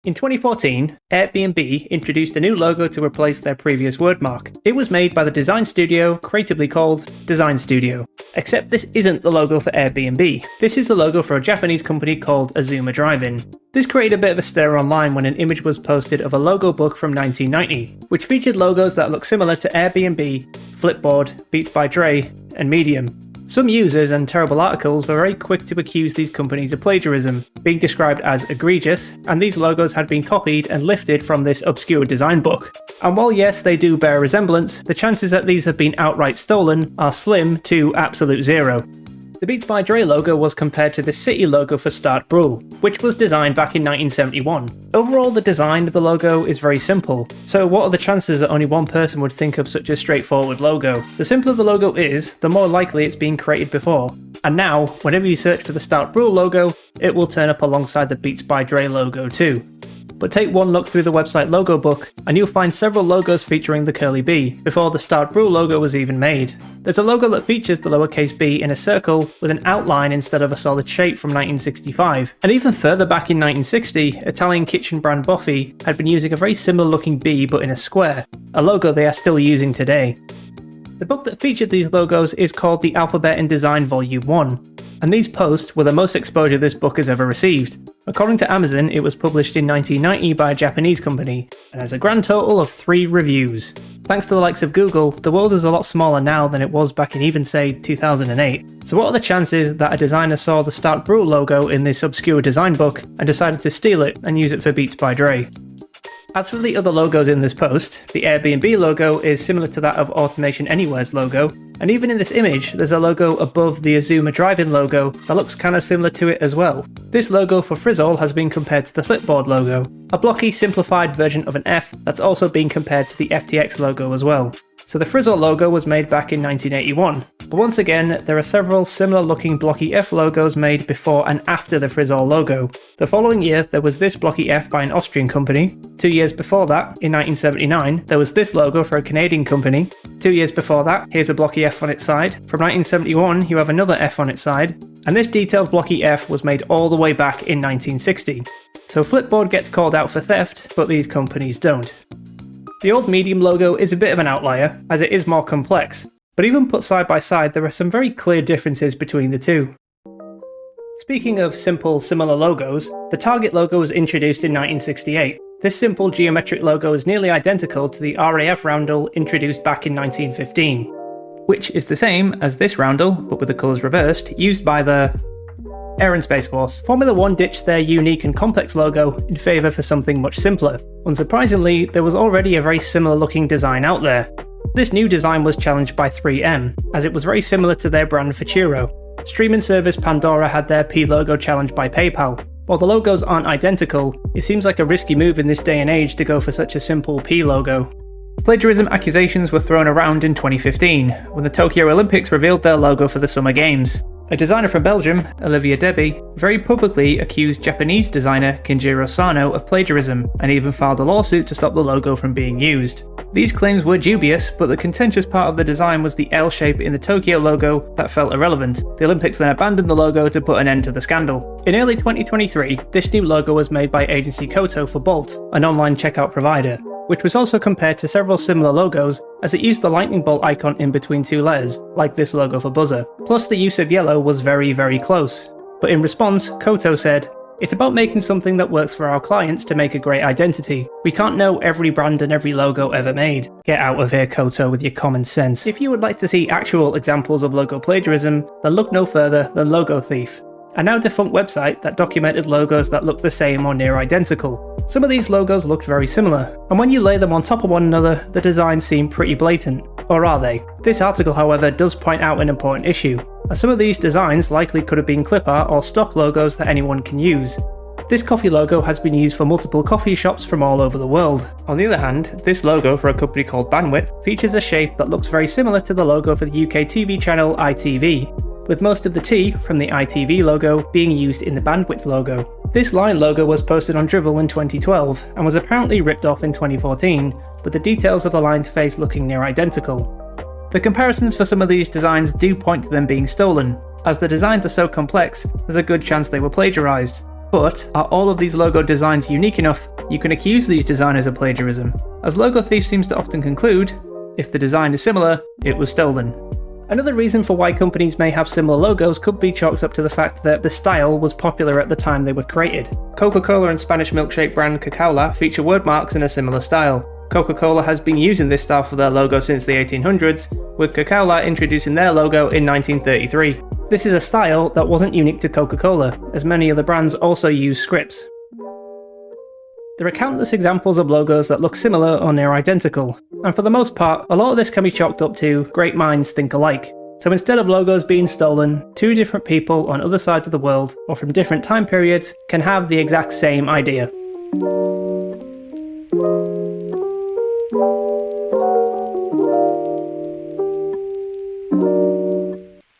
In 2014, Airbnb introduced a new logo to replace their previous wordmark. It was made by the design studio creatively called Design Studio. Except this isn't the logo for Airbnb. This is the logo for a Japanese company called Azuma Drive-In. This created a bit of a stir online when an image was posted of a logo book from 1990, which featured logos that look similar to Airbnb, Flipboard, Beats by Dre, and Medium. Some users and terrible articles were very quick to accuse these companies of plagiarism, being described as egregious, and these logos had been copied and lifted from this obscure design book. And while yes, they do bear resemblance, the chances that these have been outright stolen are slim to absolute zero. The Beats by Dre logo was compared to the City logo for Start Brule, which was designed back in 1971. Overall, the design of the logo is very simple, so what are the chances that only one person would think of such a straightforward logo? The simpler the logo is, the more likely it's been created before. And now, whenever you search for the Start Brule logo, it will turn up alongside the Beats by Dre logo too. But take one look through the website logo book, and you'll find several logos featuring the curly B, before the Start Brule logo was even made. There's a logo that features the lowercase b in a circle with an outline instead of a solid shape from 1965. And even further back in 1960, Italian kitchen brand Buffy had been using a very similar looking B but in a square, a logo they are still using today. The book that featured these logos is called The Alphabet in Design Volume 1, and these posts were the most exposure this book has ever received. According to Amazon, it was published in 1990 by a Japanese company, and has a grand total of 3 reviews. Thanks to the likes of Google, the world is a lot smaller now than it was back in even say 2008. So what are the chances that a designer saw the Start Brule logo in this obscure design book and decided to steal it and use it for Beats by Dre? As for the other logos in this post, the Airbnb logo is similar to that of Automation Anywhere's logo, and even in this image there's a logo above the Azuma Drive-In logo that looks kinda similar to it as well. This logo for Frizzle has been compared to the Flipboard logo, a blocky simplified version of an F that's also been compared to the FTX logo as well. So the Frizzle logo was made back in 1981, but once again there are several similar looking blocky F logos made before and after the Frizzle logo. The following year there was this blocky F by an Austrian company. 2 years before that, in 1979, there was this logo for a Canadian company. 2 years before that, here's a blocky F on its side. From 1971 you have another F on its side, and this detailed blocky F was made all the way back in 1960. So Flipboard gets called out for theft, but these companies don't. The old Medium logo is a bit of an outlier, as it is more complex, but even put side by side there are some very clear differences between the two. Speaking of simple, similar logos, the Target logo was introduced in 1968. This simple geometric logo is nearly identical to the RAF roundel introduced back in 1915, which is the same as this roundel, but with the colours reversed, used by the Air and Space Force. Formula 1 ditched their unique and complex logo in favour for something much simpler. Unsurprisingly, there was already a very similar looking design out there. This new design was challenged by 3M, as it was very similar to their brand for Churro. Streaming service Pandora had their P logo challenged by PayPal. While the logos aren't identical, it seems like a risky move in this day and age to go for such a simple P logo. Plagiarism accusations were thrown around in 2015, when the Tokyo Olympics revealed their logo for the Summer Games. A designer from Belgium, Olivia Debbie, very publicly accused Japanese designer Kinjiro Sano of plagiarism, and even filed a lawsuit to stop the logo from being used. These claims were dubious, but the contentious part of the design was the L shape in the Tokyo logo that felt irrelevant. The Olympics then abandoned the logo to put an end to the scandal. In early 2023, this new logo was made by agency Koto for Bolt, an online checkout provider, which was also compared to several similar logos, as it used the lightning bolt icon in between 2 letters, like this logo for Buzzer. Plus the use of yellow was very, very close. But in response, Koto said, "It's about making something that works for our clients to make a great identity. We can't know every brand and every logo ever made." Get out of here, Koto, with your common sense. If you would like to see actual examples of logo plagiarism, then look no further than Logo Thief, a now defunct website that documented logos that looked the same or near identical. Some of these logos looked very similar, and when you lay them on top of one another, the designs seem pretty blatant. Or are they? This article, however, does point out an important issue, as some of these designs likely could have been clip art or stock logos that anyone can use. This coffee logo has been used for multiple coffee shops from all over the world. On the other hand, this logo for a company called Bandwidth features a shape that looks very similar to the logo for the UK TV channel ITV, with most of the T from the ITV logo being used in the Bandwidth logo. This line logo was posted on Dribbble in 2012 and was apparently ripped off in 2014, with the details of the line's face looking near identical. The comparisons for some of these designs do point to them being stolen. As the designs are so complex, there's a good chance they were plagiarised. But are all of these logo designs unique enough you can accuse these designers of plagiarism? As logo thief seems to often conclude, if the design is similar, it was stolen. Another reason for why companies may have similar logos could be chalked up to the fact that the style was popular at the time they were created. Coca-Cola and Spanish milkshake brand Coca-Cola feature word marks in a similar style. Coca-Cola has been using this style for their logo since the 1800s, with Coca-Cola introducing their logo in 1933. This is a style that wasn't unique to Coca-Cola, as many other brands also use scripts. There are countless examples of logos that look similar or near identical, and for the most part, a lot of this can be chalked up to great minds think alike. So instead of logos being stolen, two different people on other sides of the world, or from different time periods, can have the exact same idea.